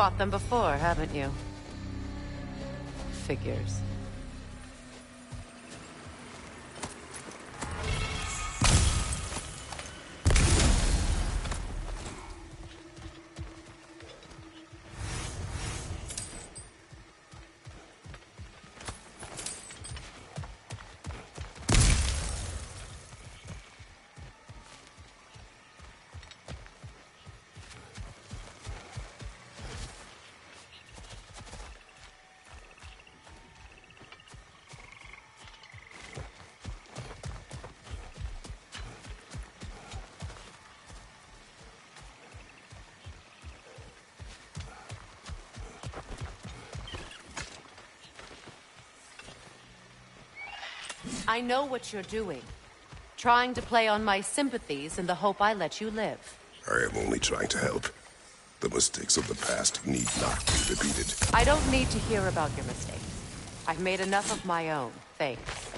fought them before, haven't you? Figures. I know what you're doing. Trying to play on my sympathies in the hope I let you live. I am only trying to help. The mistakes of the past need not be repeated. I don't need to hear about your mistakes. I've made enough of my own, thanks.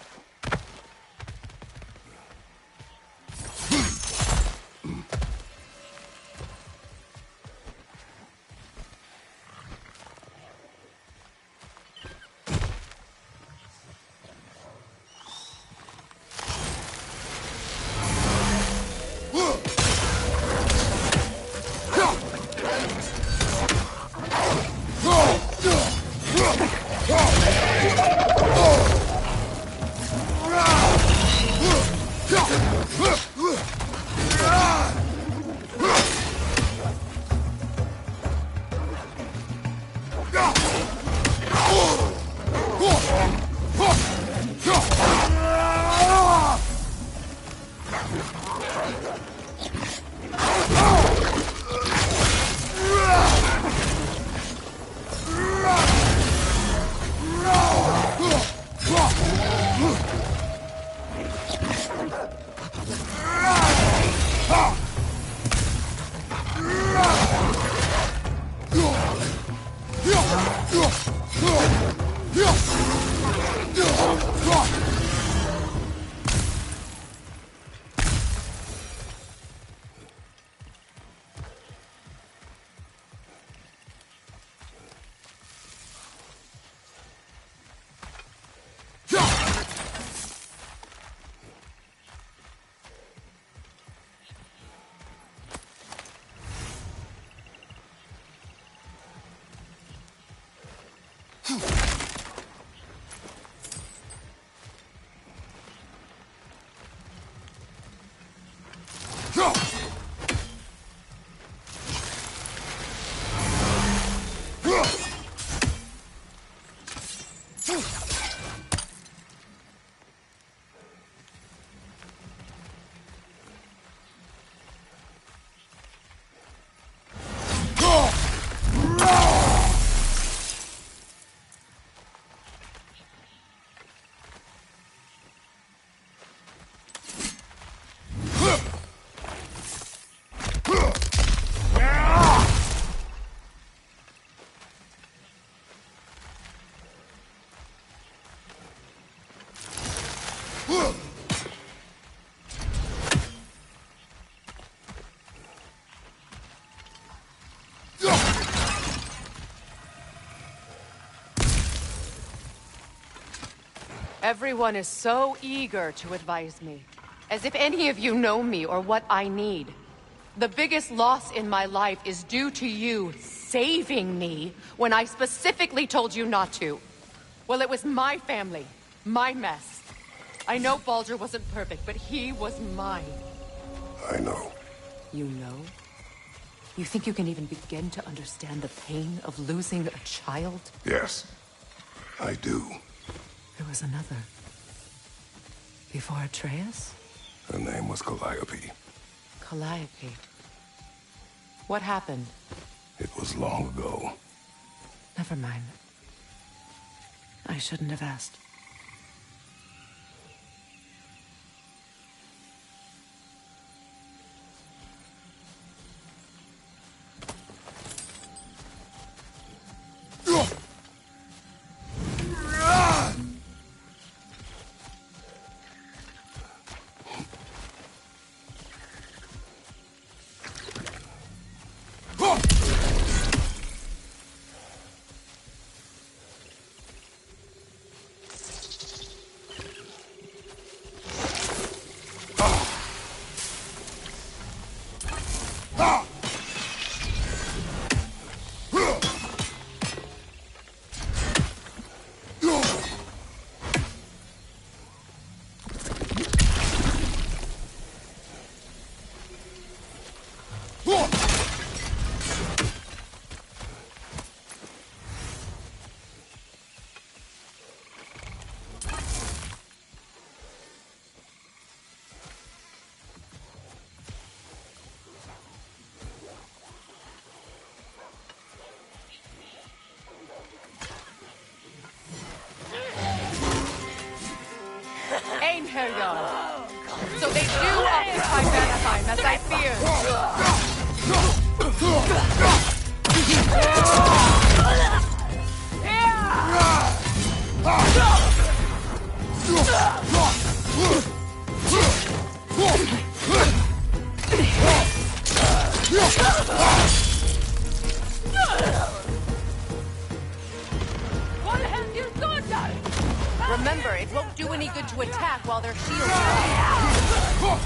Everyone is so eager to advise me, as if any of you know me or what I need. The biggest loss in my life is due to you saving me when I specifically told you not to. Well, it was my family, my mess. I know Baldur wasn't perfect, but he was mine. I know. You know? You think you can even begin to understand the pain of losing a child? Yes, I do. There was another. Before Atreus? Her name was Calliope. Calliope. What happened? It was long ago. Never mind. I shouldn't have asked. They do occupy Vanaheim, as I feared. Remember, it won't do any good to attack while their shields are up.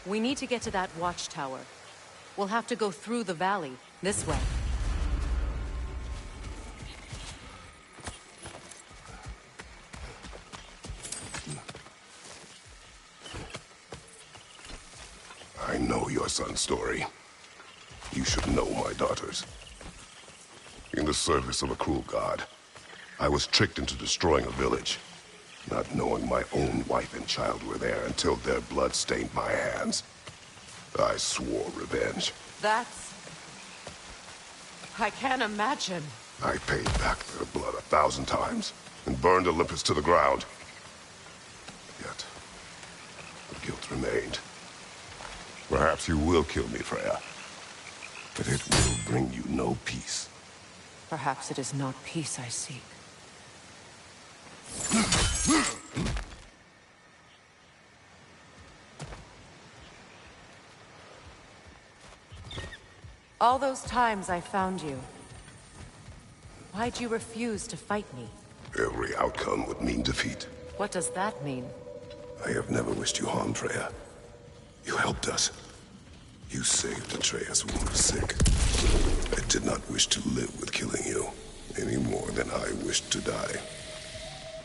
We need to get to that watchtower. We'll have to go through the valley, this way. I know your son's story. You should know my daughter's. In the service of a cruel god, I was tricked into destroying a village, not knowing my own wife and child were there until their blood stained my hands. I swore revenge. I can't imagine. I paid back their blood 1,000 times and burned Olympus to the ground. Yet, the guilt remained. Perhaps you will kill me, Freya, but it will bring you no peace. Perhaps it is not peace I seek. All those times I found you, why'd you refuse to fight me? Every outcome would mean defeat. What does that mean? I have never wished you harm, Freya. You helped us. You saved Atreus when he was sick. I did not wish to live with killing you, any more than I wished to die.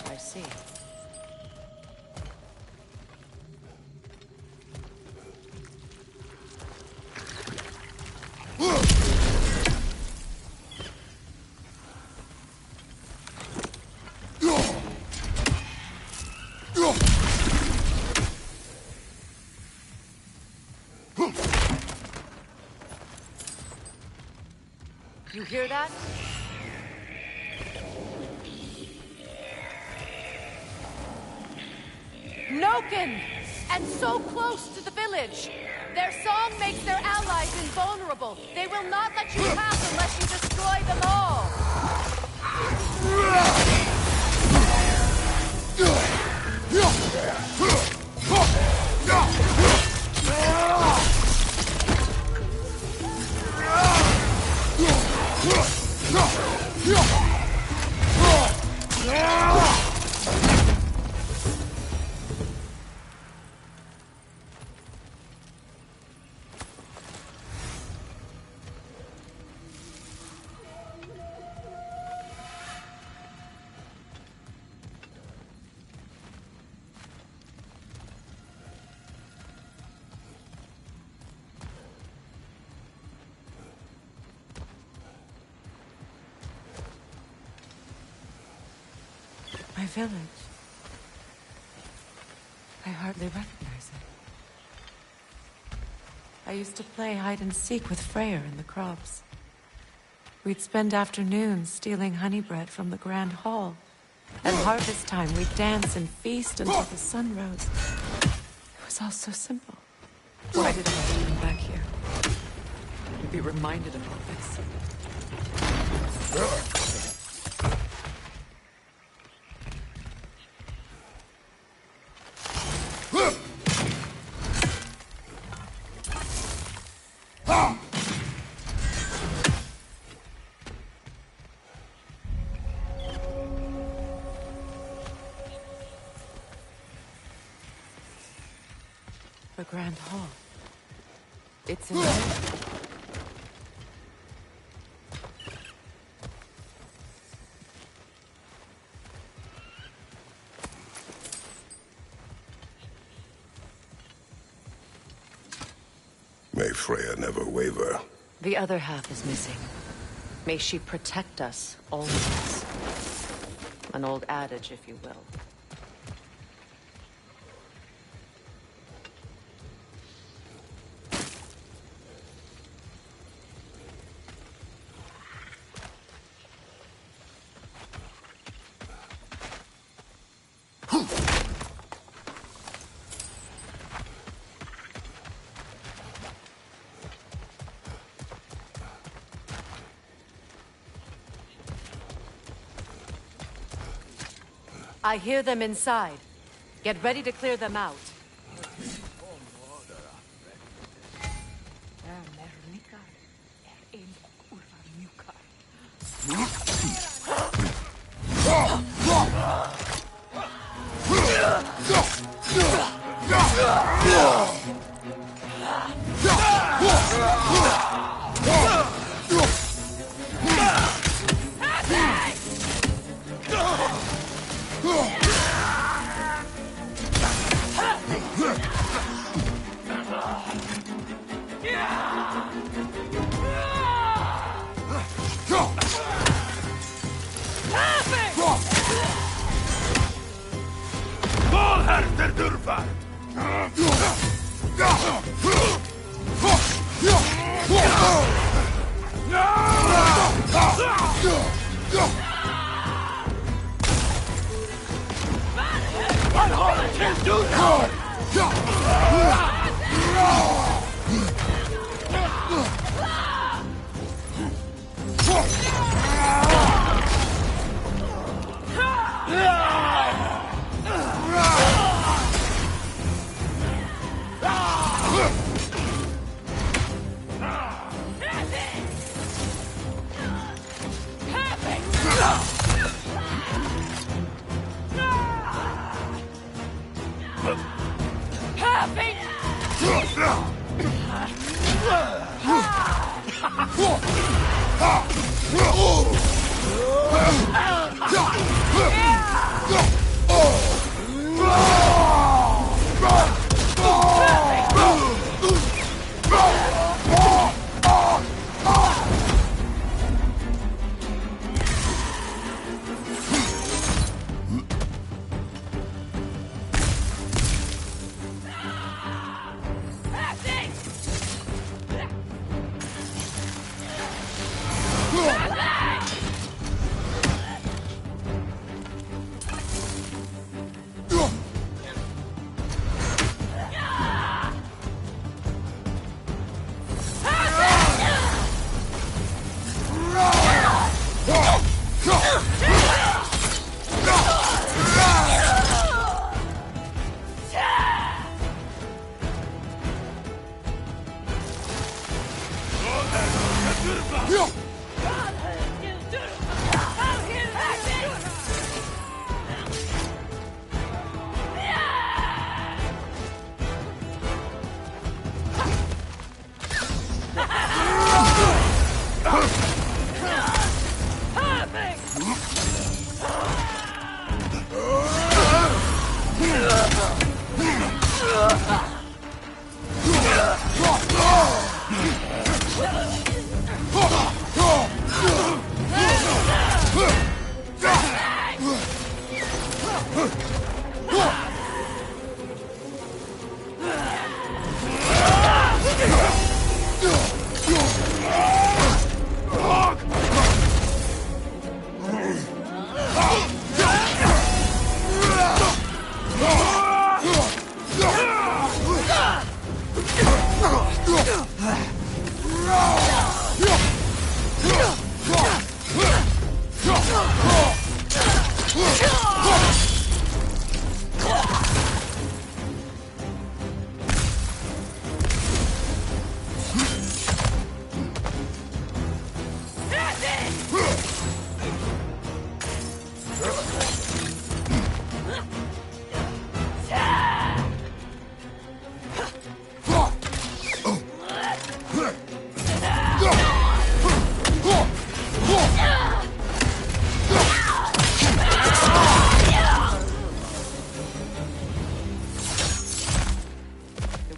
I see. You hear that? Noken! And so close to the village! Their song makes their allies invulnerable. They will not let you pass unless you destroy them all! My village. I hardly recognize it. I used to play hide and seek with Freyr in the crops. We'd spend afternoons stealing honey bread from the Grand Hall. At harvest time, we'd dance and feast until the sun rose. It was all so simple. Why did I have to come back here? To be reminded of all this. The Grand Hall. It's in there. May Freya never waver. The other half is missing. May she protect us, always. An old adage, if you will. I hear them inside. Get ready to clear them out.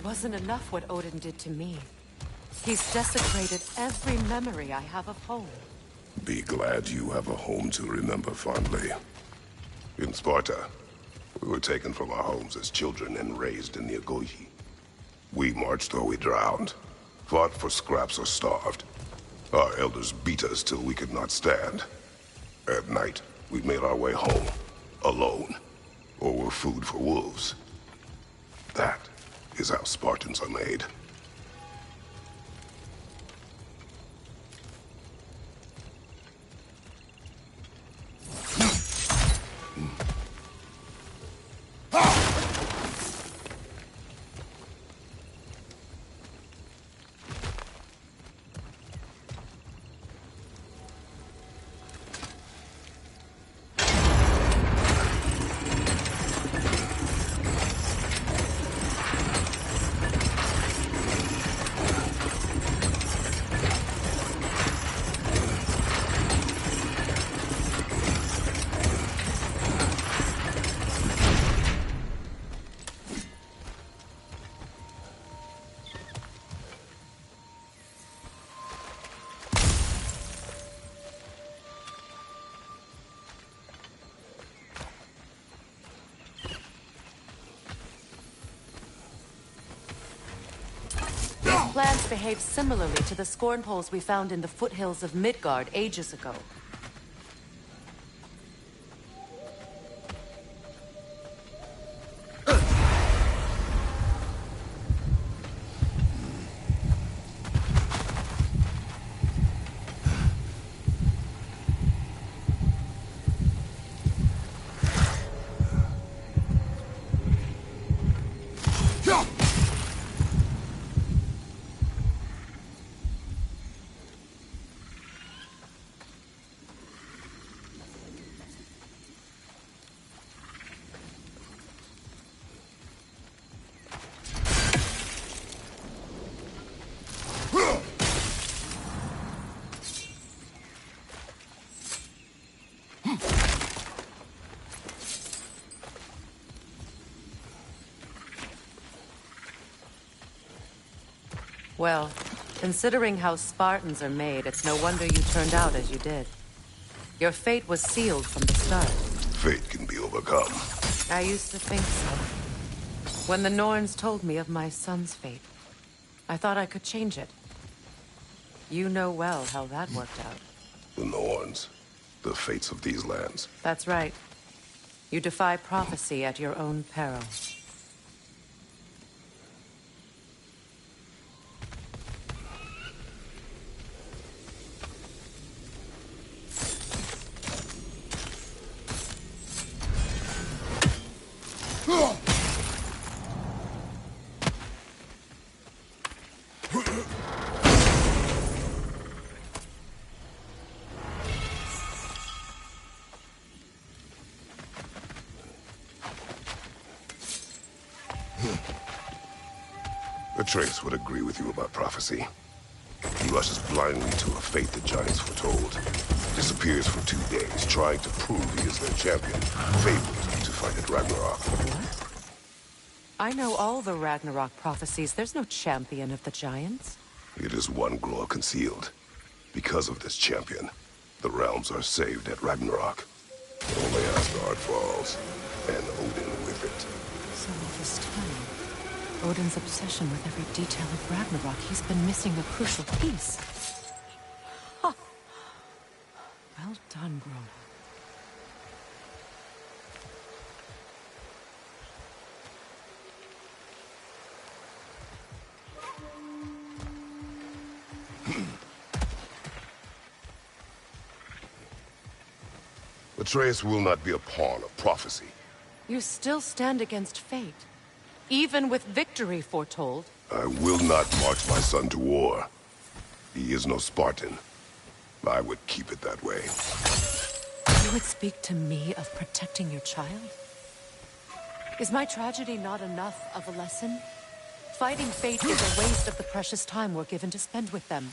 Wasn't enough what Odin did to me. He's desecrated every memory I have of home. Be glad you have a home to remember fondly. In Sparta, we were taken from our homes as children and raised in the Agogi. We marched or we drowned, fought for scraps or starved. Our elders beat us till we could not stand. At night, we made our way home, alone, or were food for wolves. That is how Spartans are made. Plants behave similarly to the scorn poles we found in the foothills of Midgard ages ago. Well, considering how Spartans are made, it's no wonder you turned out as you did. Your fate was sealed from the start. Fate can be overcome. I used to think so. When the Norns told me of my son's fate, I thought I could change it. You know well how that worked out. The Norns, the fates of these lands. That's right. You defy prophecy at your own peril. Atreus would agree with you about prophecy. He rushes blindly to a fate the giants foretold. Disappears for 2 days, trying to prove he is their champion, fabled to fight at Ragnarok. What? I know all the Ragnarok prophecies. There's no champion of the giants. It is one glow concealed. Because of this champion, the realms are saved at Ragnarok. Only Asgard falls. and Odin with it. So all this time, Odin's obsession with every detail of Ragnarok, he's been missing a crucial piece. Ha! Well done, Grover. Atreus will not be a pawn of prophecy. You still stand against fate, even with victory foretold. I will not march my son to war. He is no Spartan. I would keep it that way. You would speak to me of protecting your child? Is my tragedy not enough of a lesson? Fighting fate is a waste of the precious time we're given to spend with them.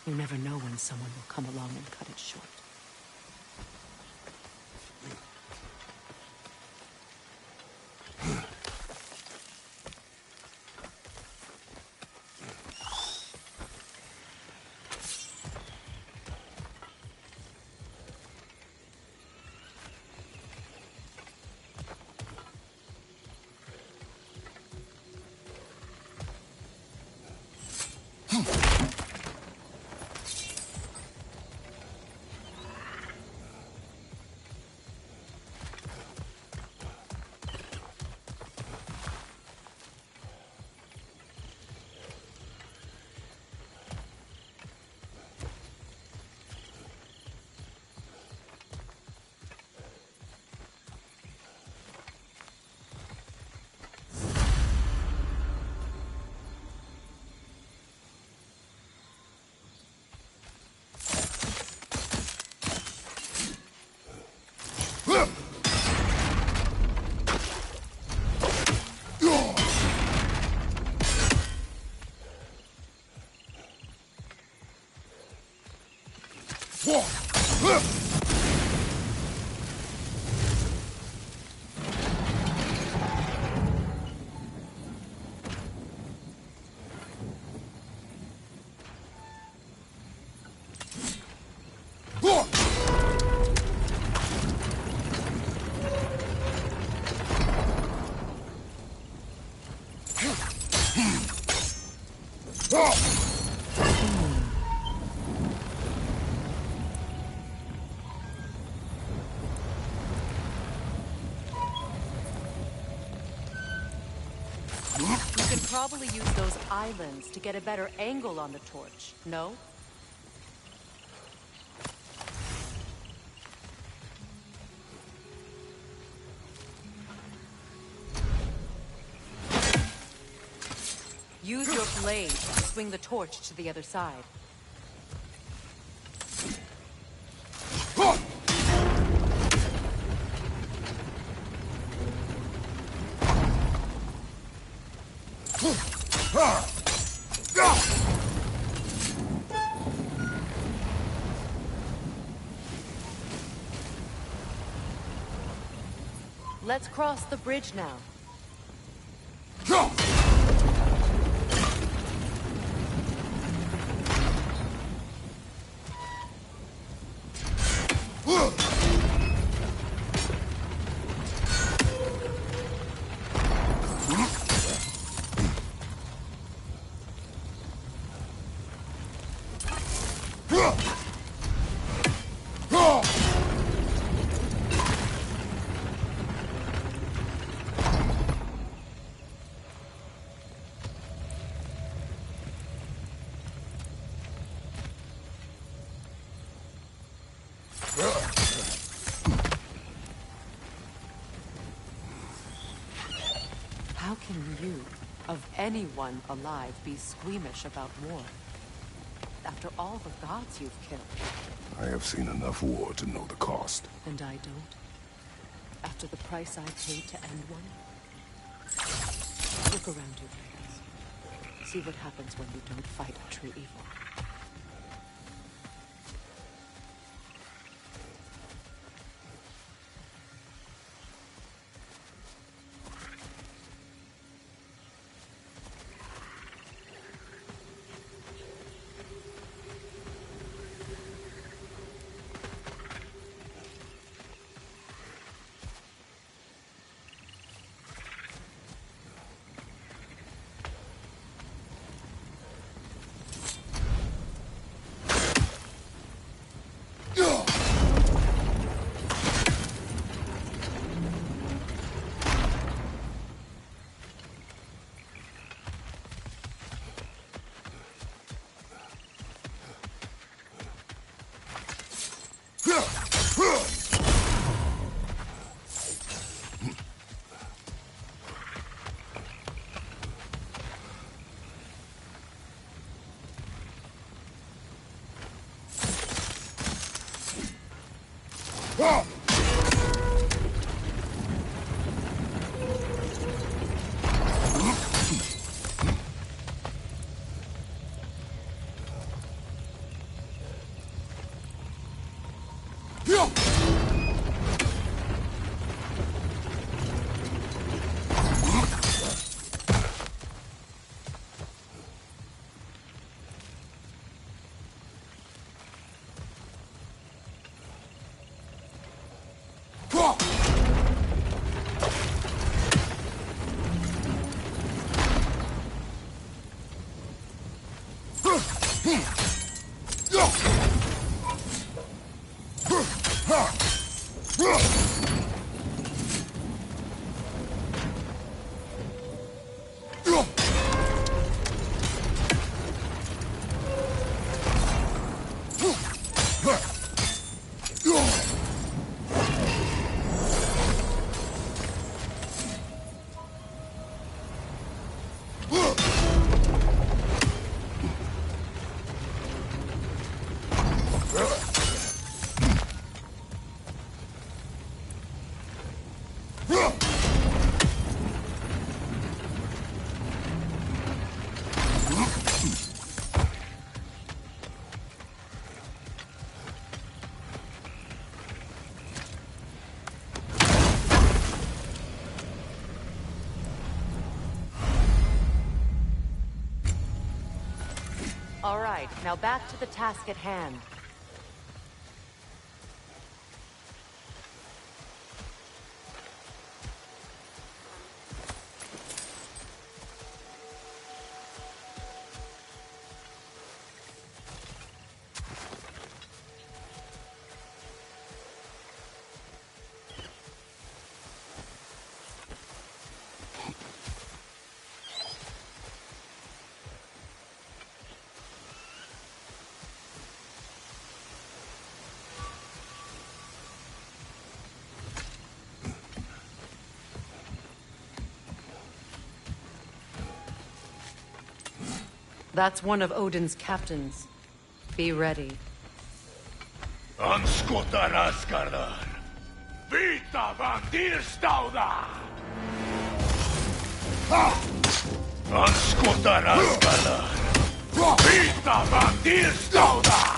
You never know when someone will come along and cut it short. You can probably use those islands to get a better angle on the torch, no? Use your blade to swing the torch to the other side. Let's cross the bridge now. How can you, of anyone alive, be squeamish about war? After all the gods you've killed. I have seen enough war to know the cost. And I don't? After the price I paid to end one? Look around you, Kratos. See what happens when you don't fight a true evil. All right, now back to the task at hand. That's one of Odin's captains. Be ready. Anskota raskardar. Vita vandirstauda. Anskota raskardar. Vita vandirstauda.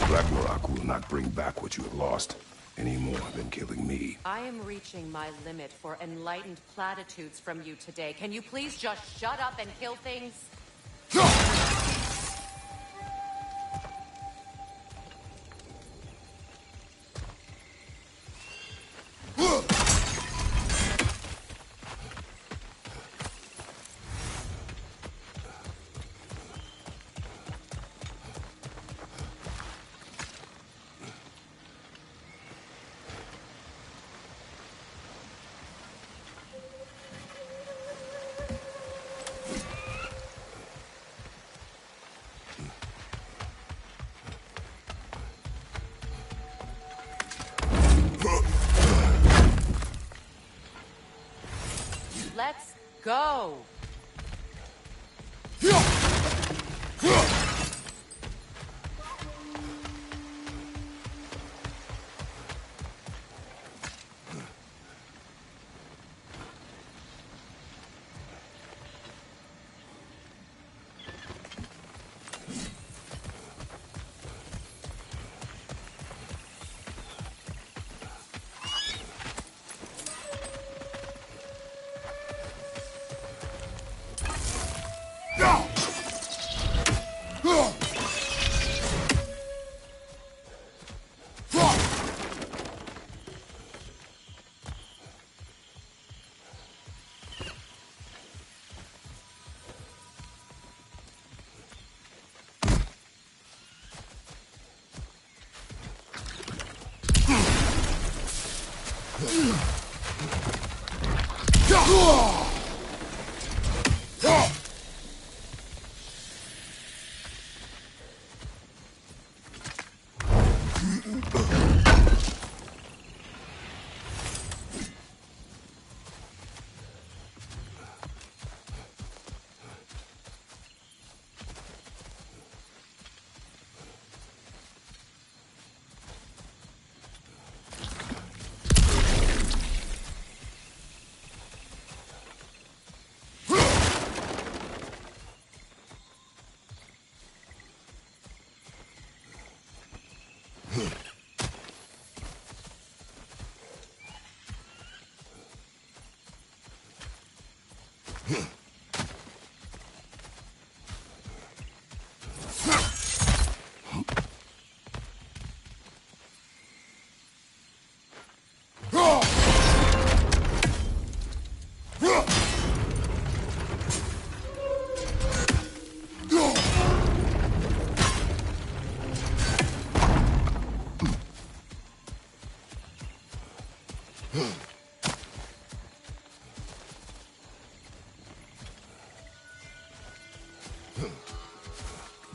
Ragnarok will not bring back what you have lost, any more than killing me. I am reaching my limit for enlightened platitudes from you today. Can you please just shut up and kill things? Go!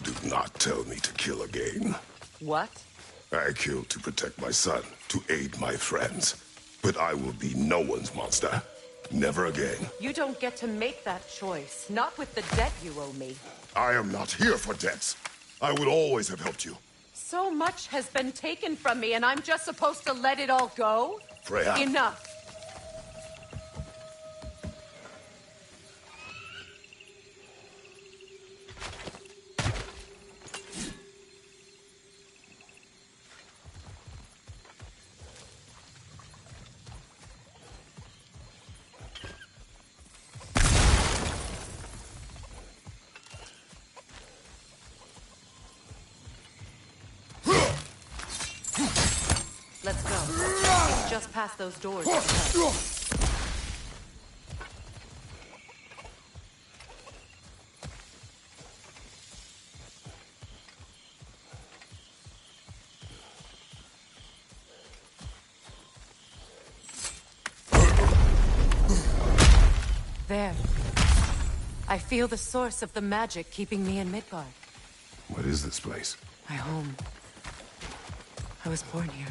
Do not tell me to kill again. What? I killed to protect my son, to aid my friends. But I will be no one's monster. Never again. You don't get to make that choice. Not with the debt you owe me. I am not here for debts. I would always have helped you. So much has been taken from me, and I'm just supposed to let it all go? Freya. Enough. Let's go. It's just past those doors. There. I feel the source of the magic keeping me in Midgard. What is this place? My home. I was born here.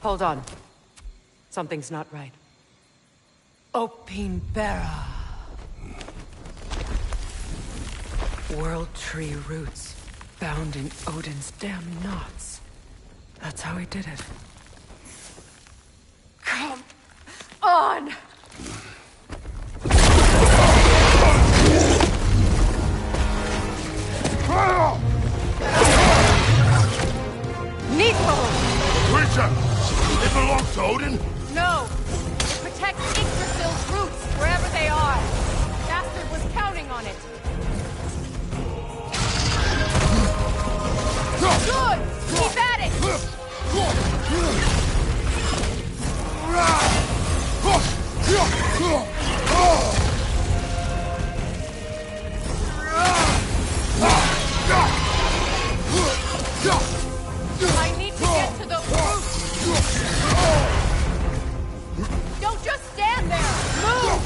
Hold on. Something's not right. Opinbera. World tree roots, bound in Odin's damn knots. That's how he did it. Come on! Needful! Creature! It belongs to Odin? No! It protects Yggdrasil's roots, wherever they are. Bastard was counting on it. Good! Keep at it! I need to get to the roots! Don't just stand there! Move!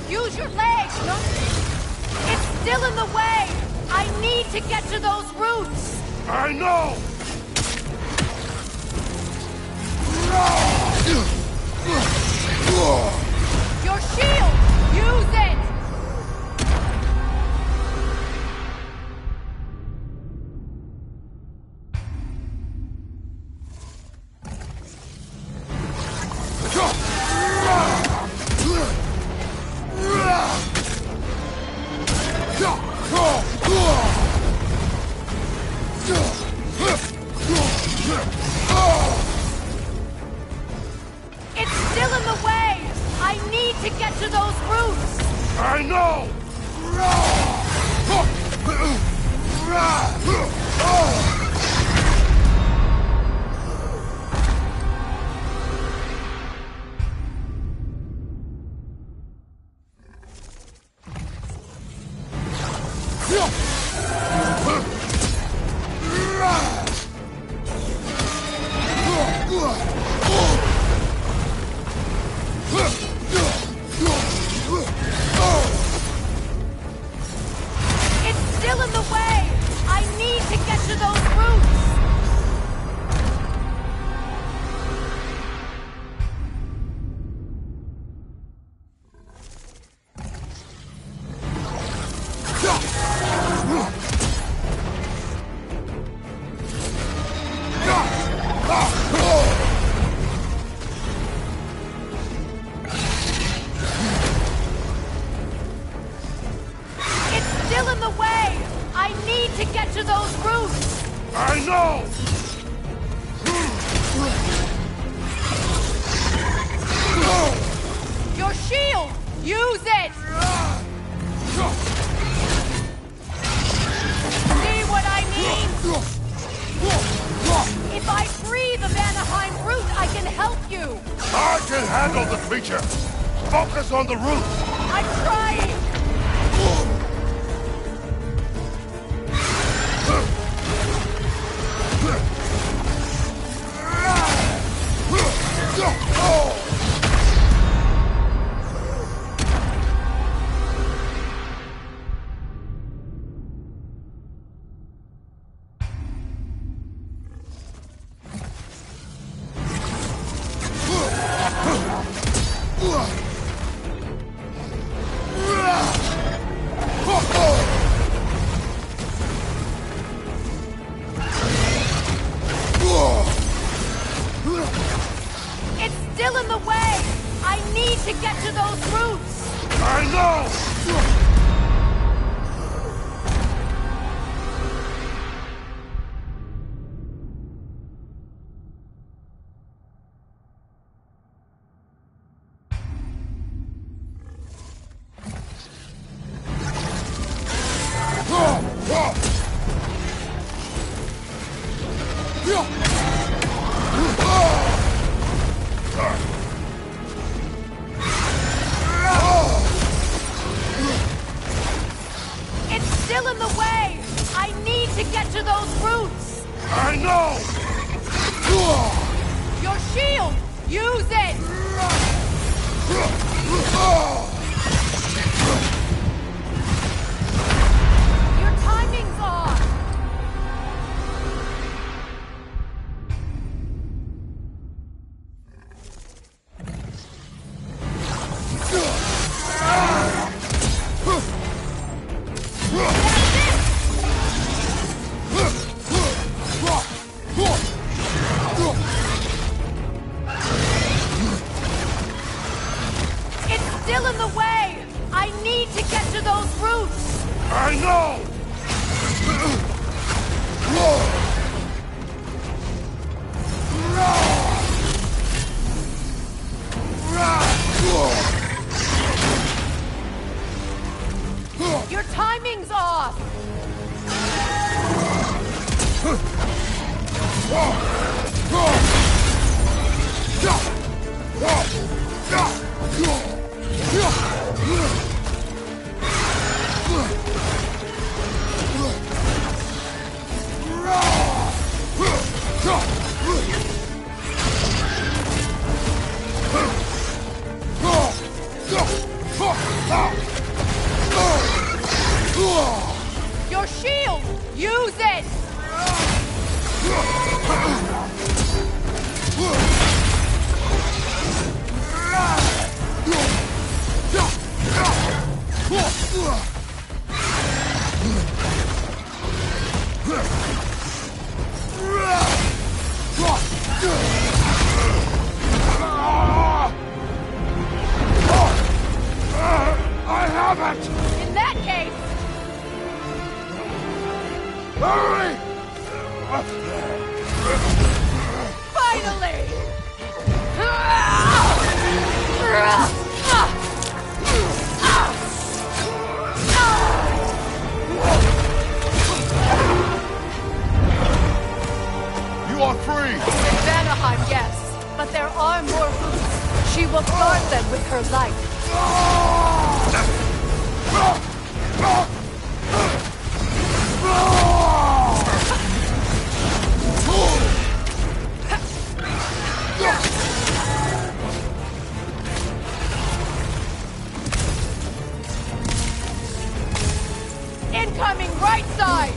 Use your legs! It's still in the way! I need to get to those roots! I know! Your shield! Use it! It's still in the way! I need to get to those roots! I know! It's still in the way! I need to get to those roots! It's still in the way! I need to get to those roots! I know! Your shield! Use it! See what I mean? If I free the Vanaheim root, I can help you! I can handle the creature! Focus on the root! I'm trying! It's still in the way! I need to get to those roots! I know! It's still in the way! I need to get to those roots! I know! Your shield! Use it! Your timing's off! It's still in the way! I need to get to those roots! I know! Your timing's off! them with her light. Incoming right side!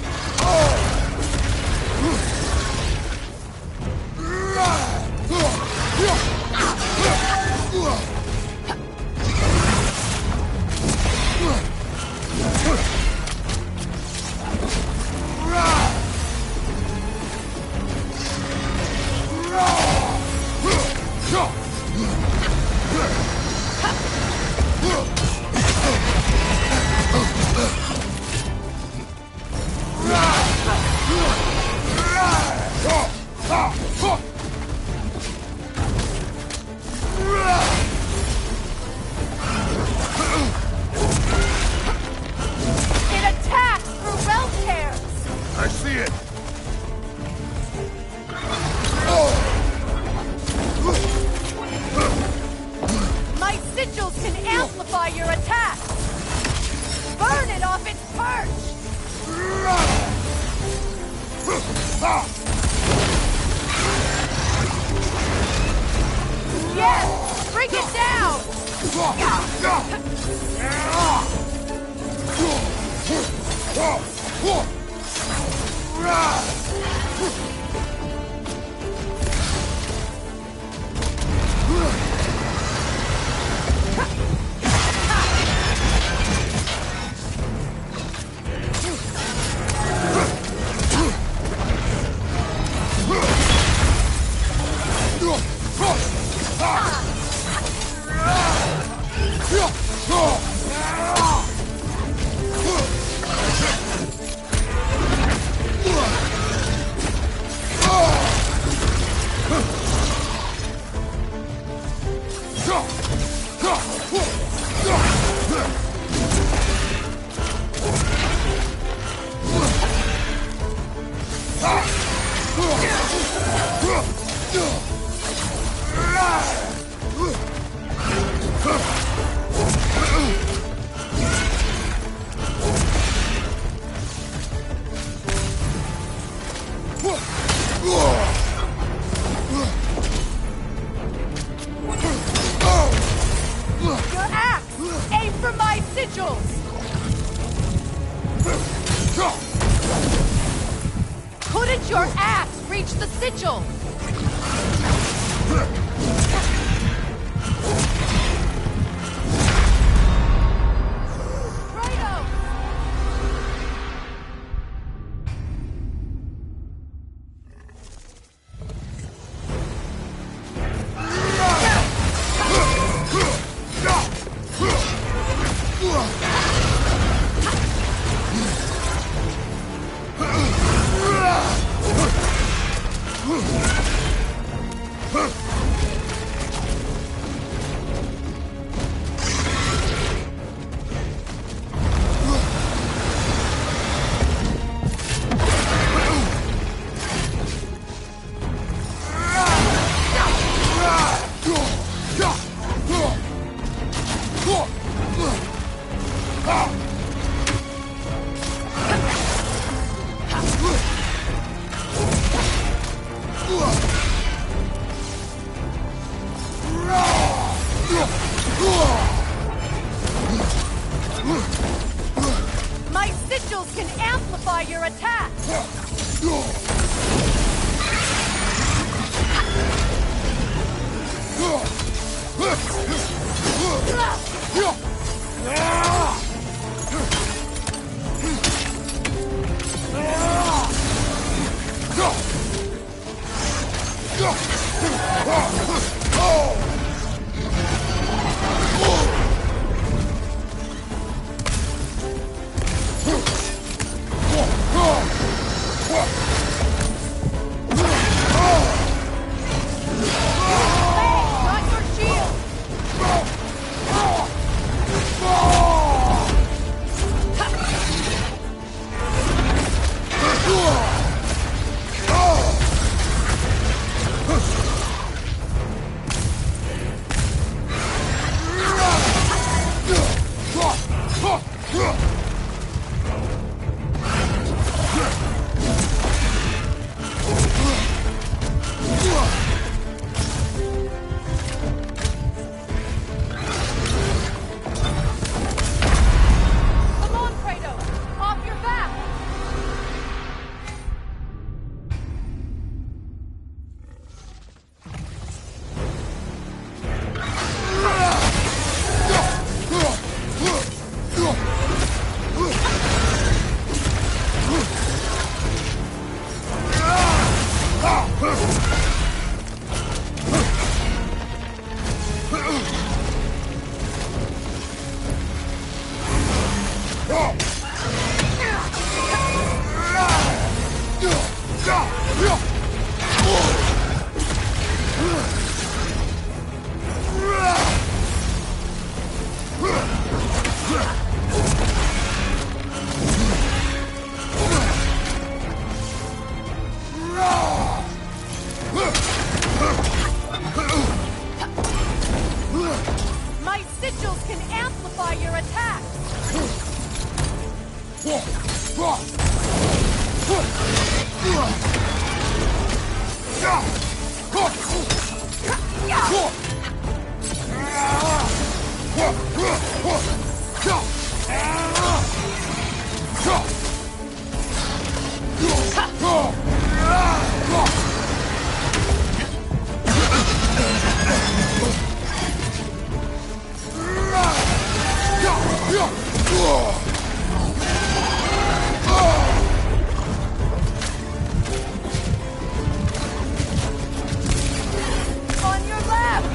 Yes! Bring it down! Couldn't your axe reach the sigil? My sigils can amplify your attack! Not your shield! My sigils can amplify your attack! On your left!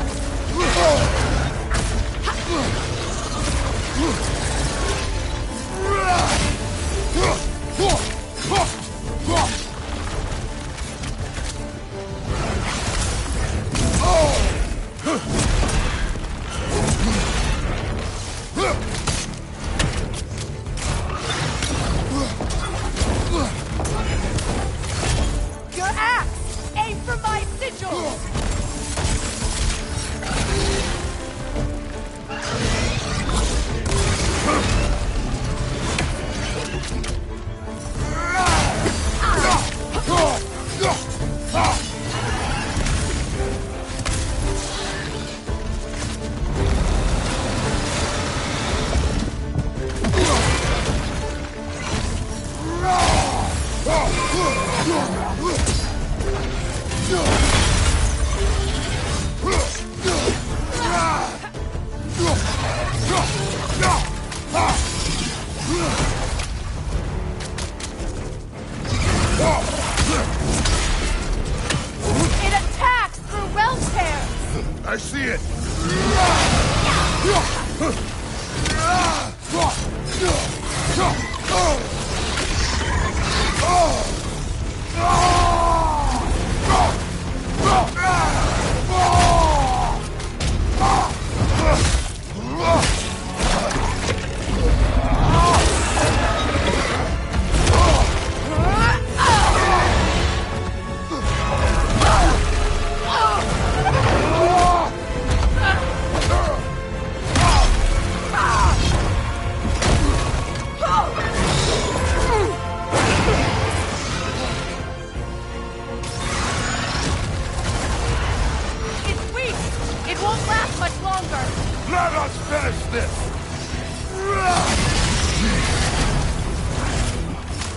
Your axe! Aim for my sigils! It attacks through realm tears! I see it! It's weak! It won't last much longer! Let us finish this!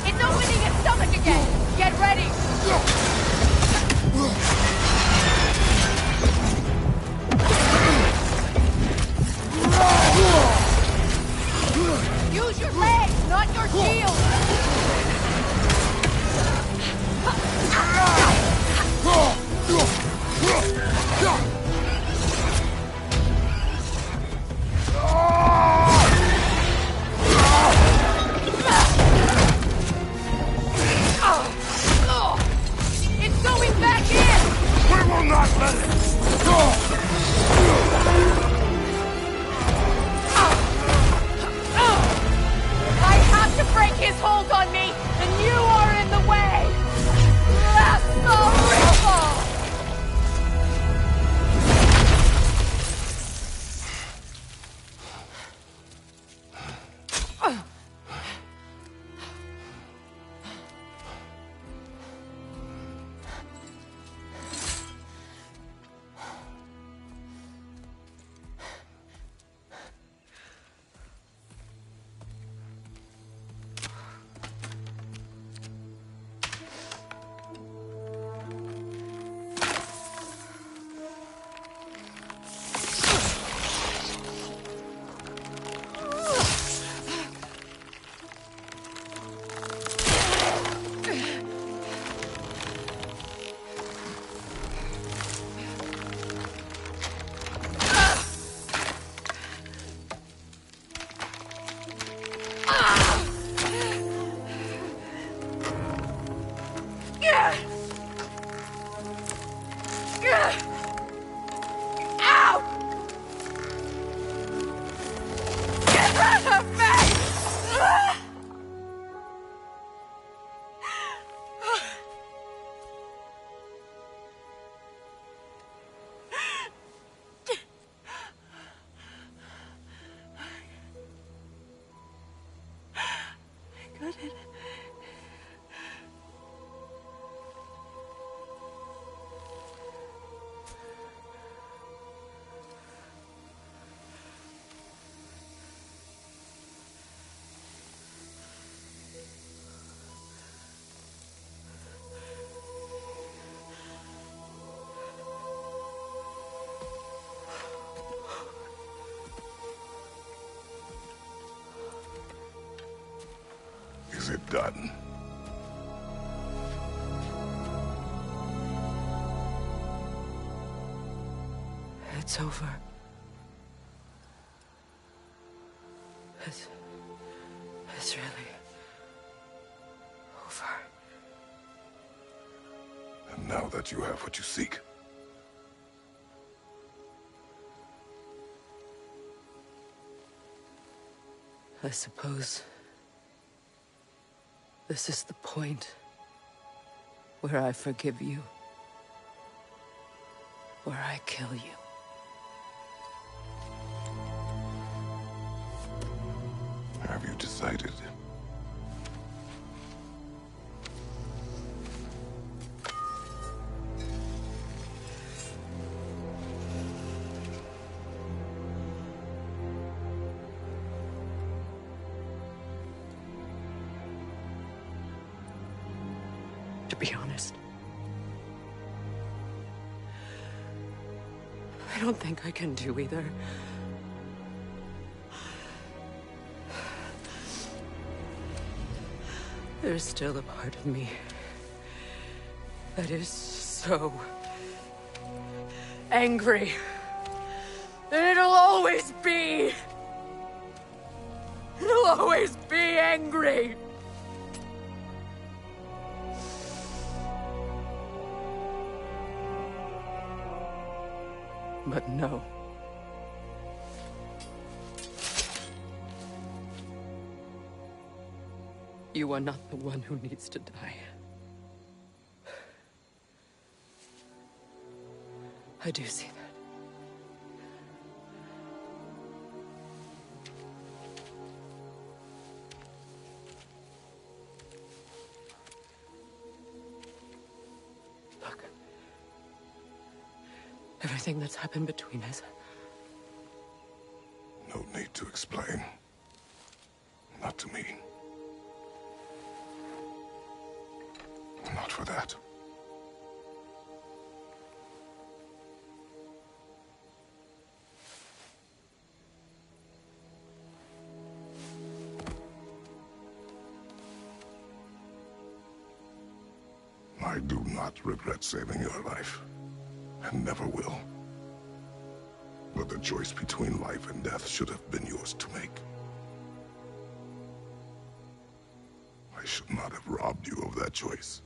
It's opening its stomach again! Get ready! Use your legs, not your shield! It's going back in! We will not let it! I have to break his hold done. It's over. It's really over. And now that you have what you seek, I suppose this is the point where I forgive you, where I kill you. have you decided? To be honest, I don't think I can do either. There's still a part of me that is so angry. And it'll always be. It'll always be angry. But no. You are not the one who needs to die. I do see that. Look. Everything that's happened between us. No need to explain. Not to me. Not for that. I do not regret saving your life, and never will. But the choice between life and death should have been yours to make. I should not have robbed you of that choice.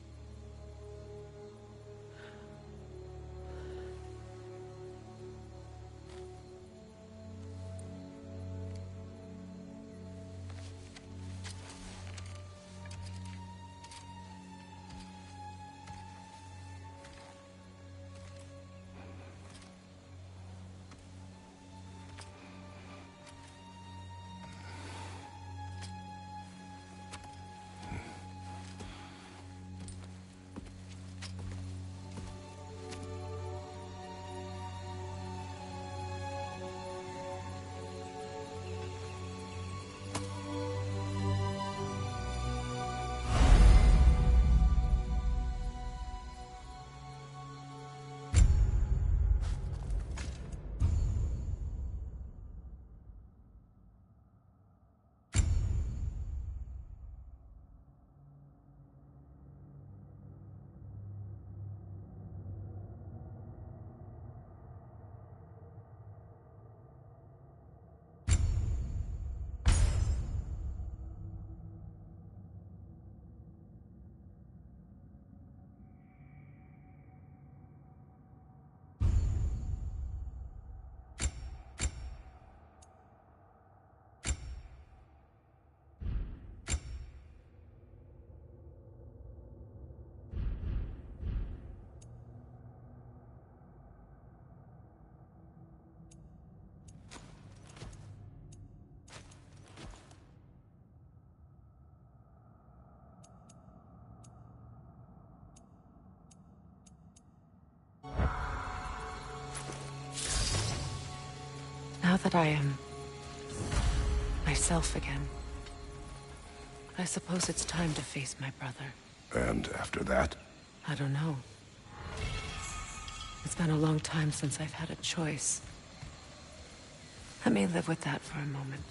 Now that I am myself again, I suppose it's time to face my brother. And after that? I don't know. It's been a long time since I've had a choice. Let me live with that for a moment.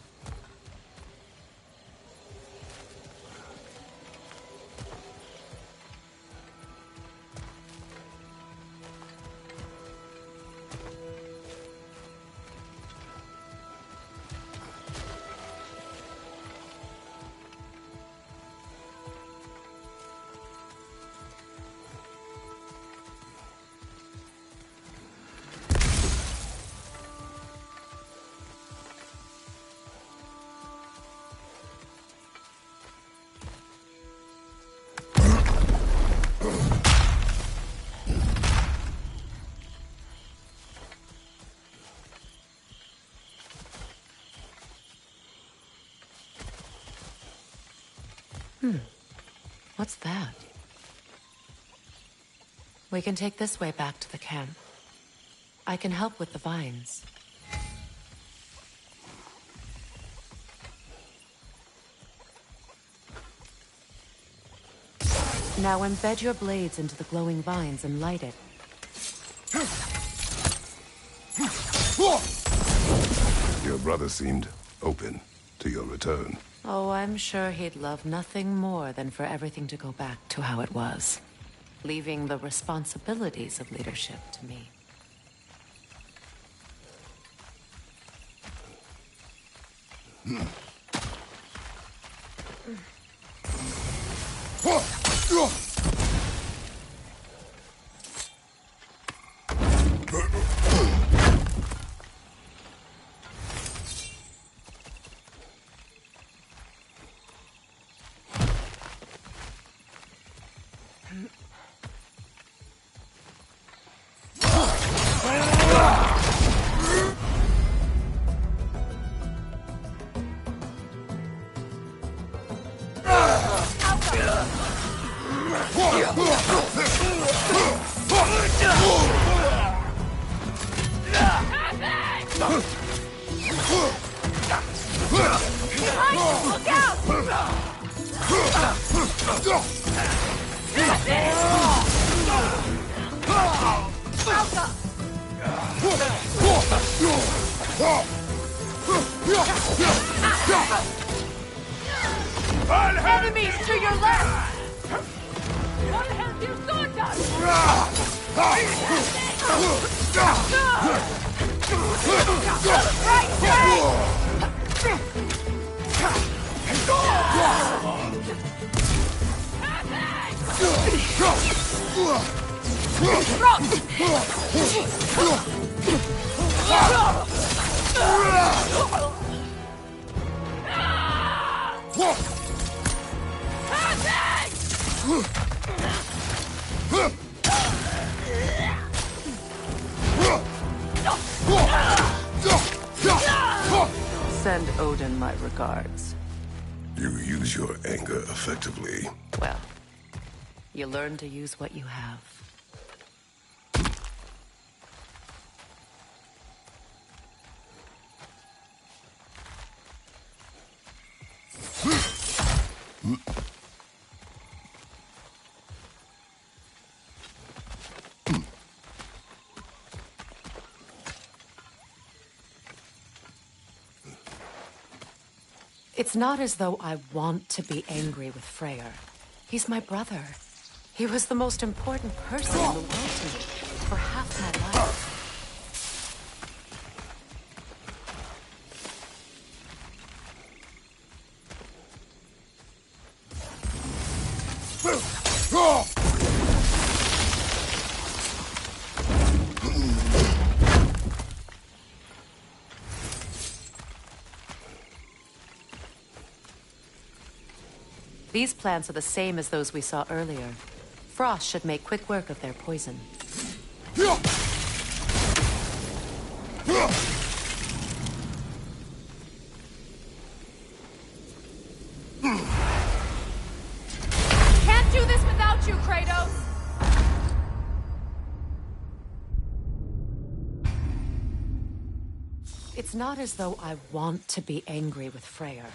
What's that? We can take this way back to the camp. I can help with the vines. Now embed your blades into the glowing vines and light it. Your brother seemed open to your return. Oh, I'm sure he'd love nothing more than for everything to go back to how it was, leaving the responsibilities of leadership to me. Enemies to your left! What has your sword done? Right Send Odin my regards. You use your anger effectively. Well, you learn to use what you have. It's not as though I want to be angry with Freyr. He's my brother. He was the most important person in the world to me for half my life. These plants are the same as those we saw earlier. Frost should make quick work of their poison. Can't do this without you, Kratos! It's not as though I want to be angry with Freyr.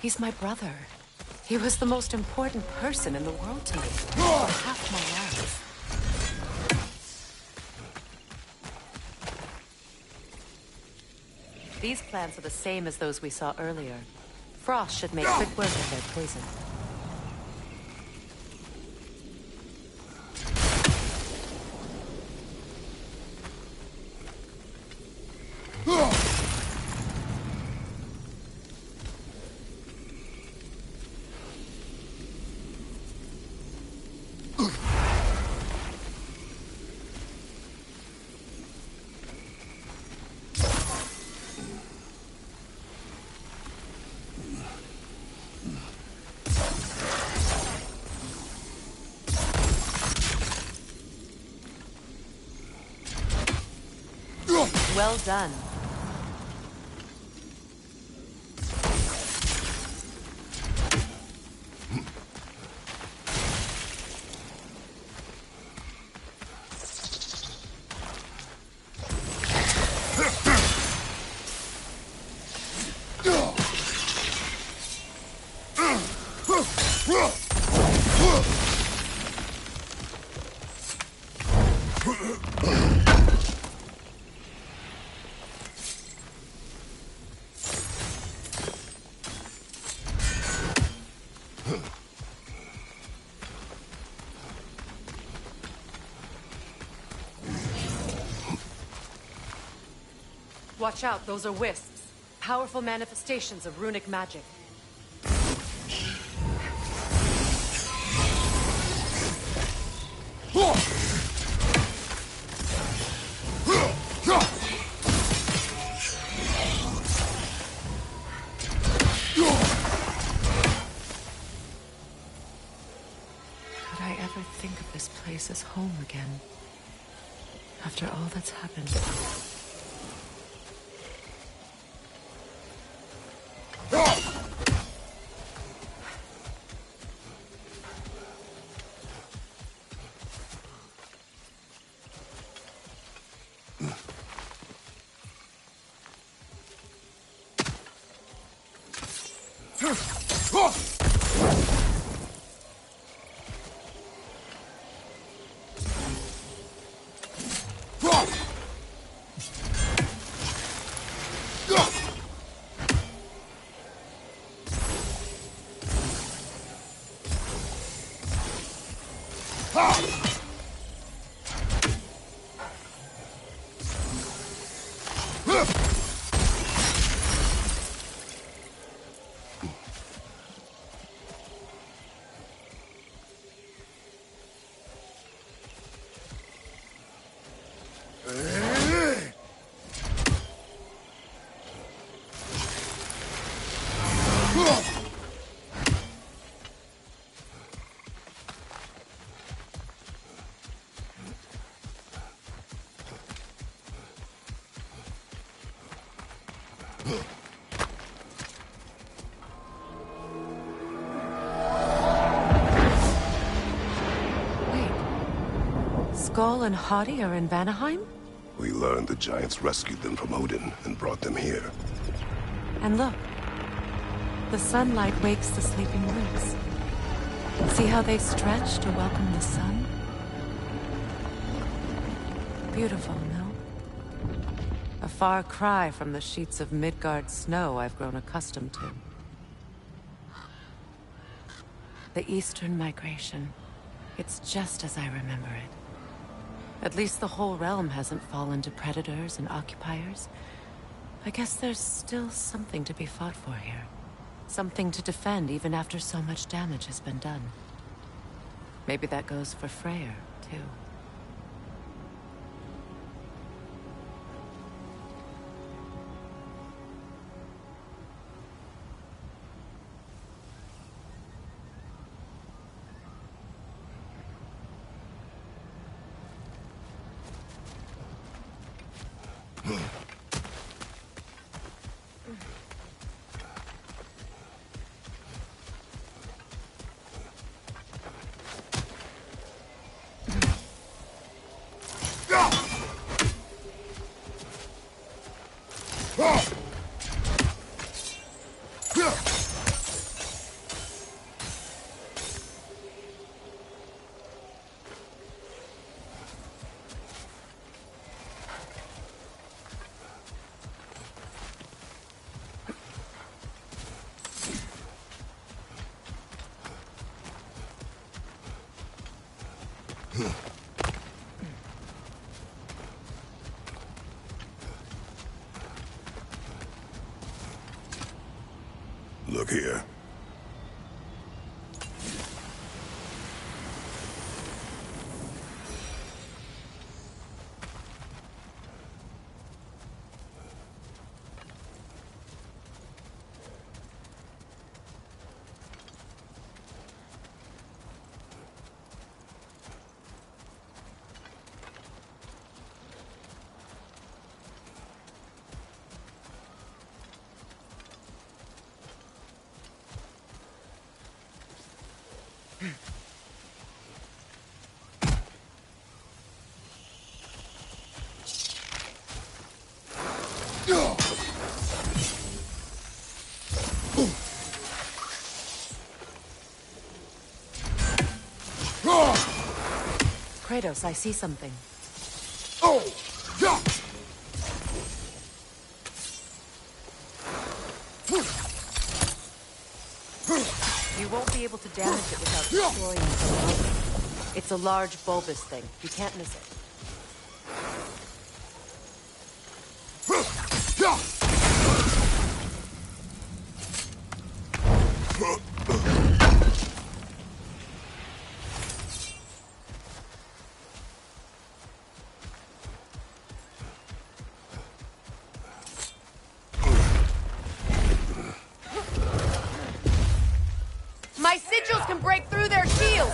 He's my brother. He was the most important person in the world to me for half my life. These plants are the same as those we saw earlier. Frost should make quick work of their poison. Well done. Watch out, those are wisps. Powerful manifestations of runic magic. Could I ever think of this place as home again? After all that's happened. Skull and Hati are in Vanaheim? We learned the giants rescued them from Odin and brought them here. And look. The sunlight wakes the sleeping roots. See how they stretch to welcome the sun? Beautiful, no? A far cry from the sheets of Midgard snow I've grown accustomed to. The Eastern Migration. It's just as I remember it. At least the whole realm hasn't fallen to predators and occupiers. I guess there's still something to be fought for here. Something to defend even after so much damage has been done. Maybe that goes for Freyr, too. Look here. Kratos, I see something. Oh! Yeah! You won't be able to damage it without destroying it. It's a large bulbous thing. You can't miss it. My sigils can break through their shields!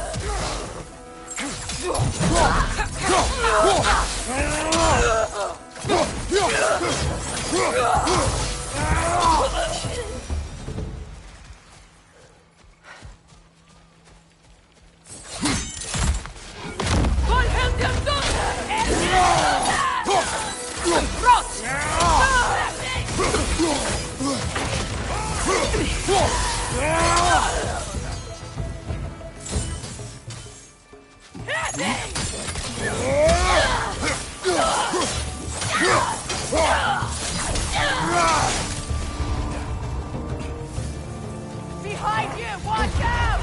Behind you! Watch out!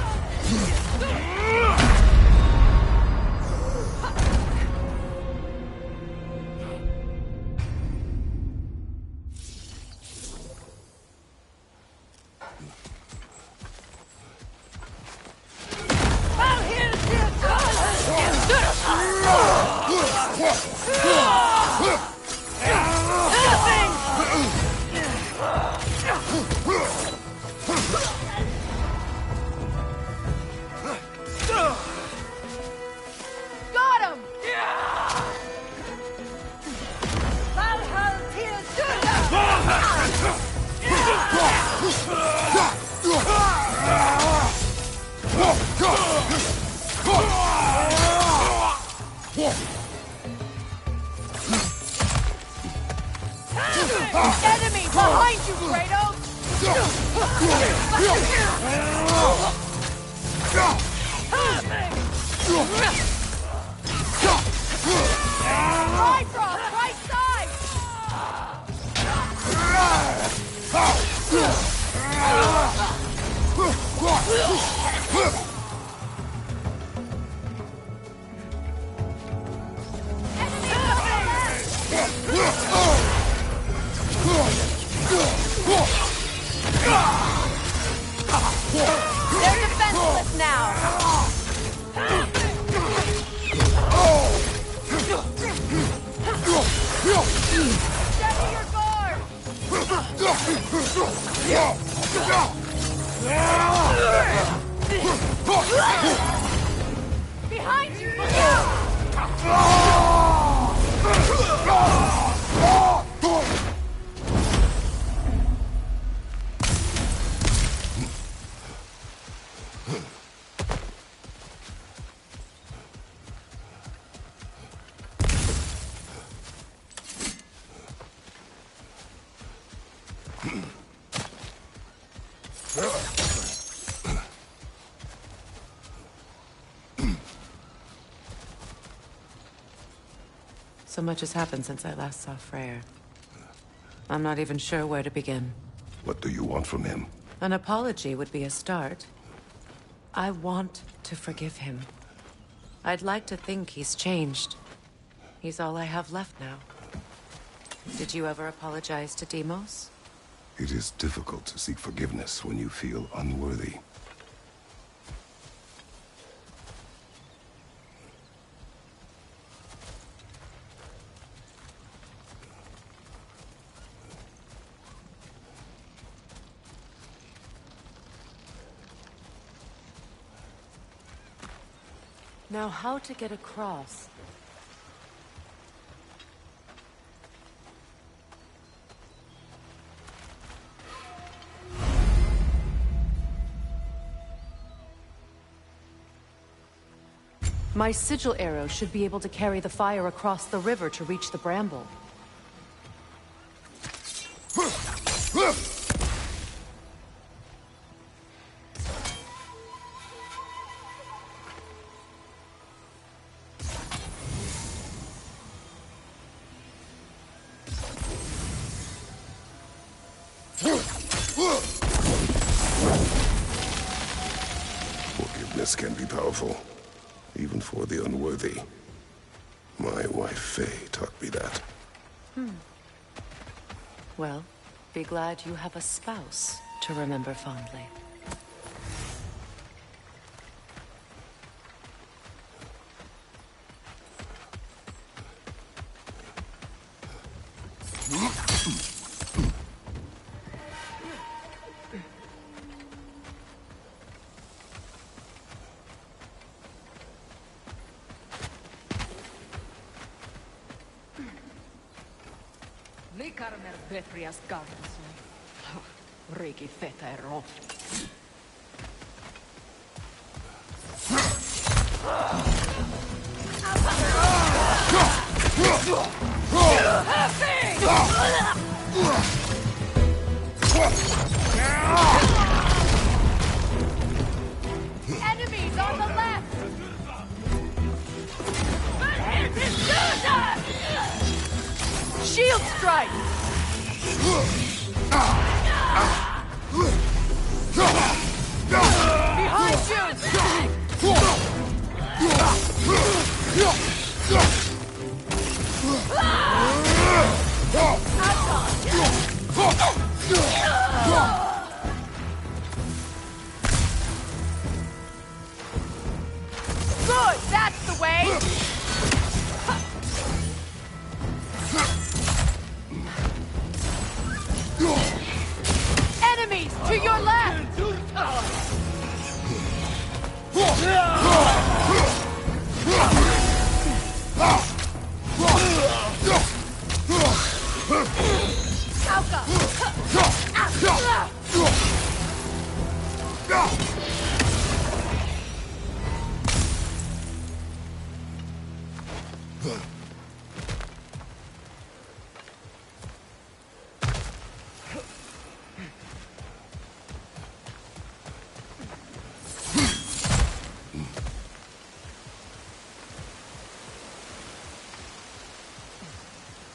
Got him! Enemy behind you, Kratos! Bifrost, right side! They're defenseless now! Steady your guard! Behind you! Look out! So much has happened since I last saw Freyr. I'm not even sure where to begin. What do you want from him? An apology would be a start. I want to forgive him. I'd like to think he's changed. He's all I have left now. Did you ever apologize to Deimos? It is difficult to seek forgiveness when you feel unworthy. Now, how to get across? My sigil arrow should be able to carry the fire across the river to reach the bramble. Forgiveness can be powerful, even for the unworthy. My wife, Faye, taught me that. Well, be glad you have a spouse to remember fondly. Likarmer Betrias Gardenson. Riki Fetero. Enemies on the left! Shield strike! Behind Good! That's the way! Enemies to your left!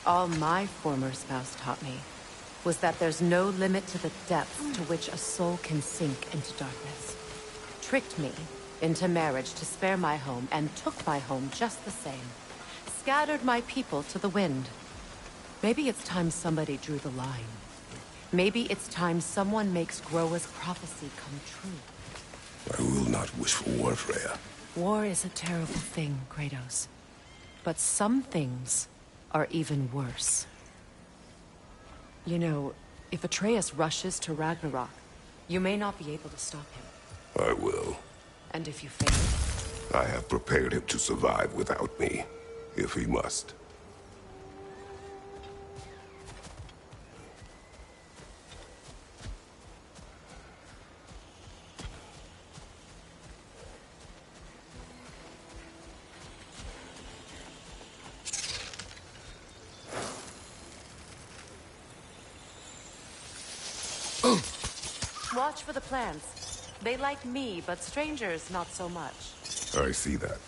All my former spouse taught me was that there's no limit to the depths to which a soul can sink into darkness. Tricked me into marriage to spare my home and took my home just the same. Scattered my people to the wind. Maybe it's time somebody drew the line. Maybe it's time someone makes Groa's prophecy come true. I will not wish for war, Freya. War is a terrible thing, Kratos. But some things are even worse. You know, if Atreus rushes to Ragnarok, you may not be able to stop him. I will. And if you fail? I have prepared him to survive without me, if he must. Watch for the plants. They like me, but strangers not so much. I see that.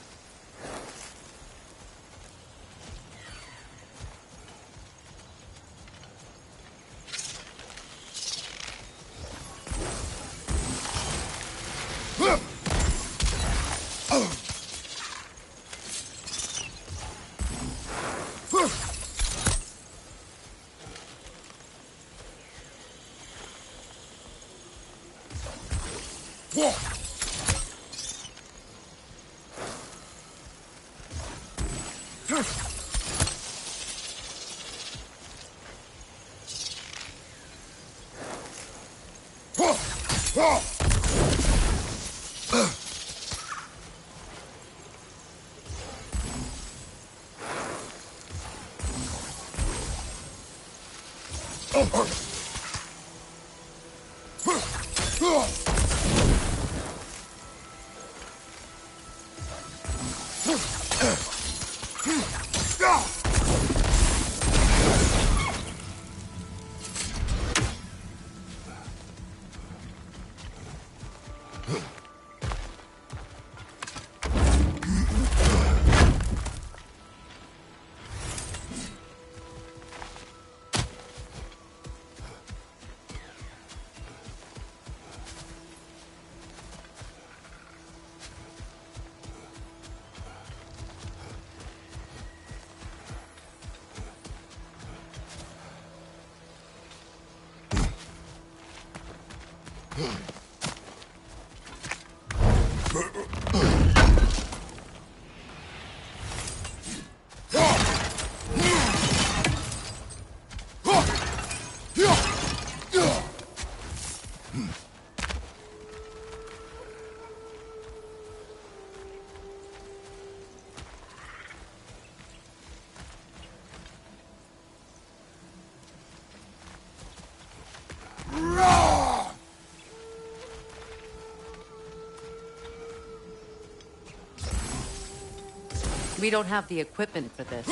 We don't have the equipment for this.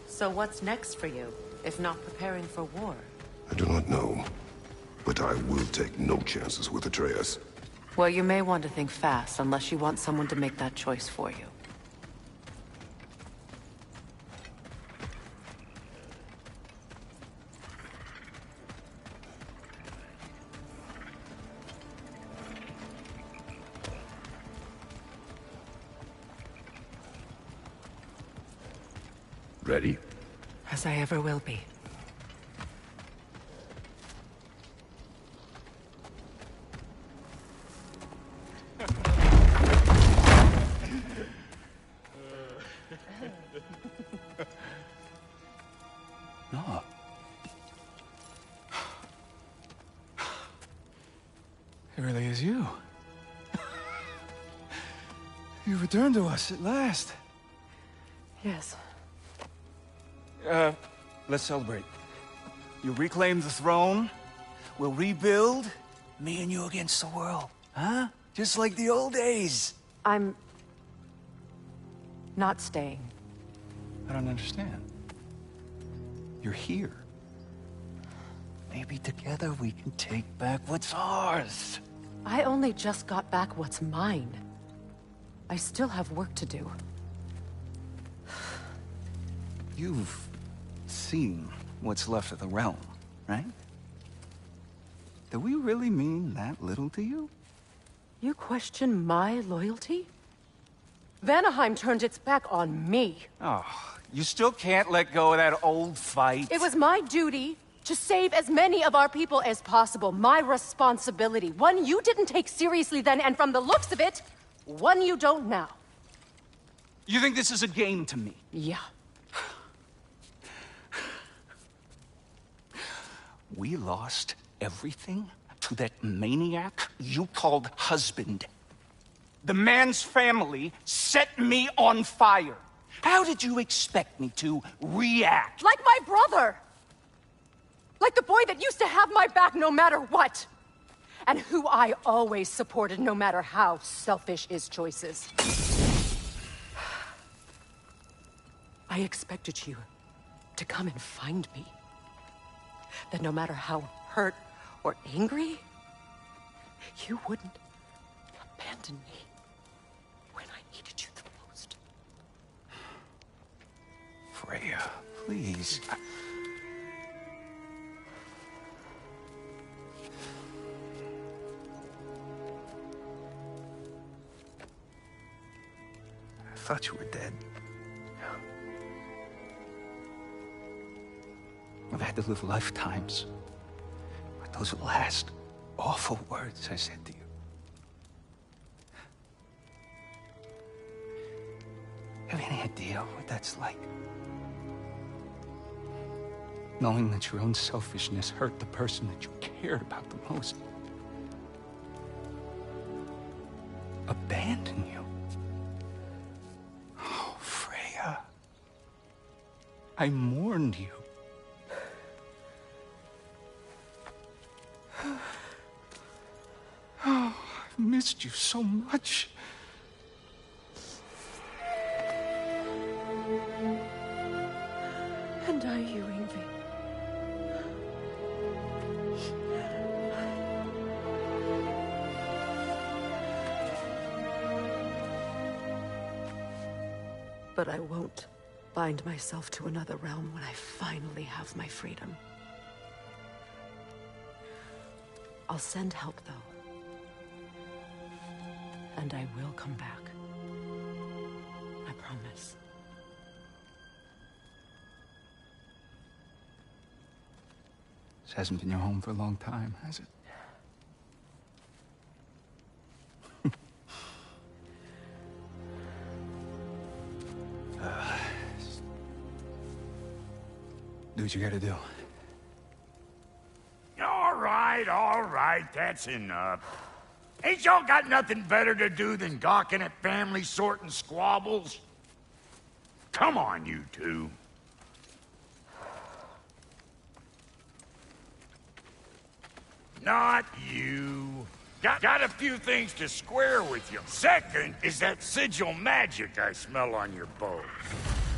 So what's next for you, if not preparing for war? I do not know, but I will take no chances with Atreus. Well, you may want to think fast, unless you want someone to make that choice for you. Ready? As I ever will be. No. It really is you. You returned to us at last. Yes. Let's celebrate. You reclaim the throne. We'll rebuild. Me and you against the world. Huh? Just like the old days. I'm... not staying. I don't understand. You're here. Maybe together we can take back what's ours. I only just got back what's mine. I still have work to do. You've seen what's left of the realm, right? Do we really mean that little to you? You question my loyalty? Vanaheim turned its back on me. Oh, you still can't let go of that old fight? It was my duty to save as many of our people as possible. My responsibility. One you didn't take seriously then, and from the looks of it, one you don't now. You think this is a game to me? Yeah. We lost everything to that maniac you called husband. The man's family set me on fire. How did you expect me to react? Like my brother! Like the boy that used to have my back no matter what! And who I always supported no matter how selfish his choices. I expected you to come and find me. That no matter how hurt or angry, you wouldn't abandon me when I needed you the most. Freya, please. I thought you were dead. I've had to live lifetimes with those last awful words I said to you. Have any idea what that's like? Knowing that your own selfishness hurt the person that you cared about the most. Abandon you. Oh, Freya. I mourned you. Oh, I've missed you so much. And are you, Ingvi? But I won't bind myself to another realm when I finally have my freedom. I'll send help, though. And I will come back. I promise. hasn't been your home for a long time, has it? Do what you gotta do. All right, that's enough. Ain't y'all got nothing better to do than gawking at family sorting squabbles? Come on, you two. Not you. Got a few things to square with you. Second is that sigil magic I smell on your bow.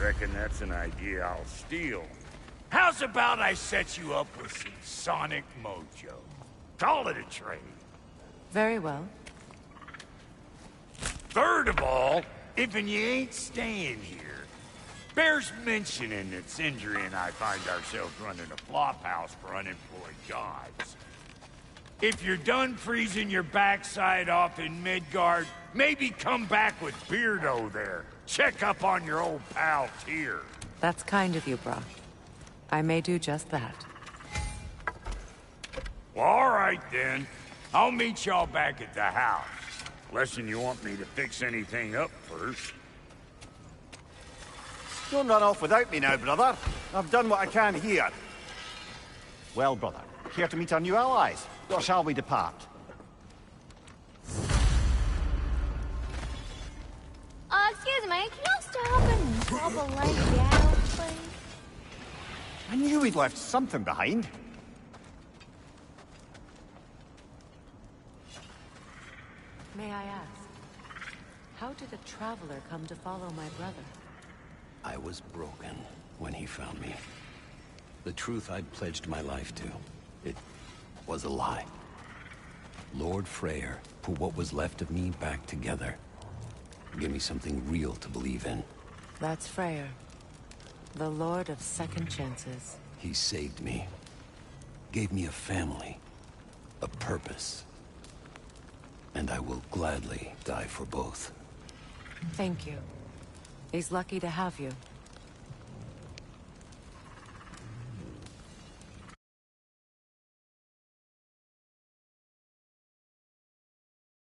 Reckon that's an idea I'll steal. How's about I set you up with some sonic mojo? Call it a trade. Very well. Third of all, if you ain't staying here, bears mentioning that Sindri and I find ourselves running a flophouse for unemployed gods. If you're done freezing your backside off in Midgard, maybe come back with Beardo there. Check up on your old pal Tyr. That's kind of you, Brock. I may do just that. Well, all right then. I'll meet y'all back at the house. Less'n you want me to fix anything up first. Don't run off without me now, brother. I've done what I can here. Well, brother, care to meet our new allies? Or shall we depart? Excuse me, can you stop and drop a lady out, please? I knew we'd left something behind. May I ask, how did a traveler come to follow my brother? I was broken when he found me. The truth I'd pledged my life to, it was a lie. Lord Freyr put what was left of me back together. Give me something real to believe in. That's Freyr, the Lord of Second Chances. He saved me. Gave me a family. A purpose. And I will gladly die for both. Thank you. He's lucky to have you.